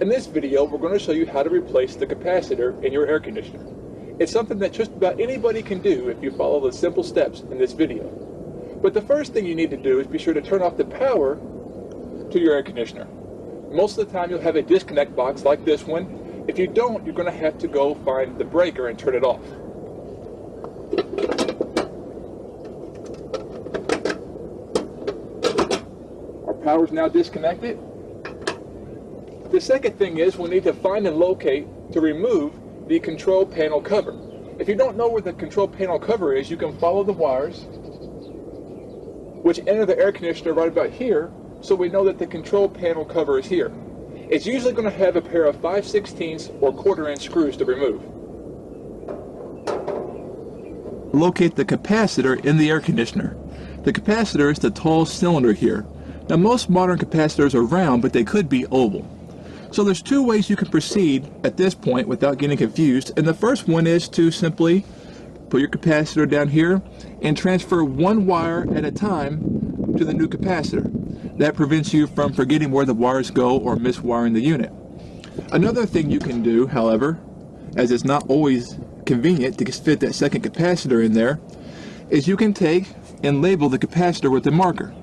In this video, we're going to show you how to replace the capacitor in your air conditioner. It's something that just about anybody can do if you follow the simple steps in this video. But the first thing you need to do is be sure to turn off the power to your air conditioner. Most of the time you'll have a disconnect box like this one. If you don't, you're going to have to go find the breaker and turn it off. Our power is now disconnected. The second thing is we'll need to find and locate to remove the control panel cover. If you don't know where the control panel cover is, you can follow the wires which enter the air conditioner right about here, so we know that the control panel cover is here. It's usually going to have a pair of 5/16 or 1/4 inch screws to remove. Locate the capacitor in the air conditioner. The capacitor is the tall cylinder here. Now most modern capacitors are round, but they could be oval. So there's two ways you can proceed at this point without getting confused, and the first one is to simply put your capacitor down here and transfer one wire at a time to the new capacitor. That prevents you from forgetting where the wires go or miswiring the unit. Another thing you can do, however, as it's not always convenient to fit that second capacitor in there, is you can take and label the capacitor with a marker.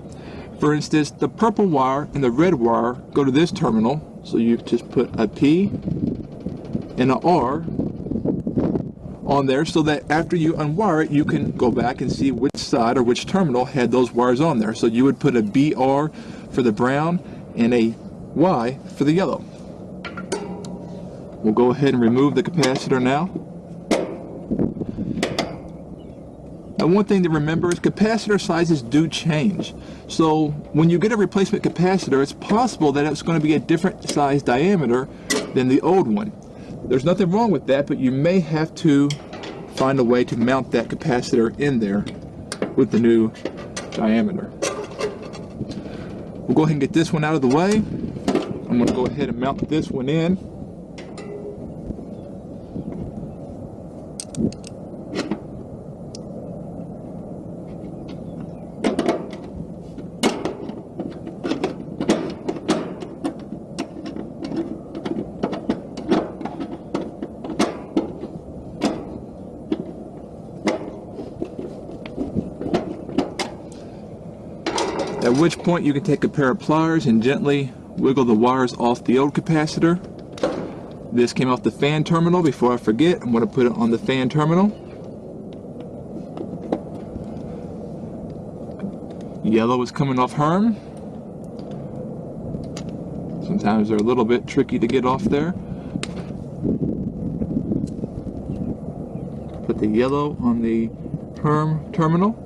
For instance, the purple wire and the red wire go to this terminal, so you just put a P and an R on there so that after you unwire it, you can go back and see which side or which terminal had those wires on there. So you would put a BR for the brown and a Y for the yellow. We'll go ahead and remove the capacitor now. And one thing to remember is capacitor sizes do change. So when you get a replacement capacitor, it's possible that it's going to be a different size diameter than the old one. There's nothing wrong with that, but you may have to find a way to mount that capacitor in there with the new diameter. We'll go ahead and get this one out of the way. I'm going to go ahead and mount this one in. At which point you can take a pair of pliers and gently wiggle the wires off the old capacitor. This came off the fan terminal. Before I forget, I'm going to put it on the fan terminal. Yellow is coming off Herm. Sometimes they're a little bit tricky to get off there. Put the yellow on the Herm terminal.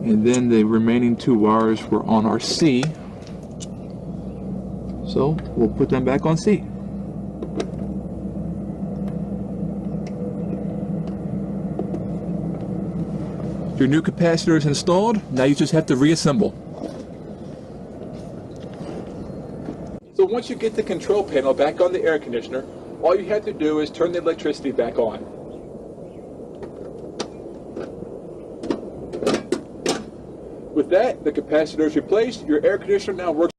And then the remaining two wires were on our C. So we'll put them back on C. Your new capacitor is installed. Now you just have to reassemble. So once you get the control panel back on the air conditioner, all you have to do is turn the electricity back on. With that, the capacitor is replaced. Your air conditioner now works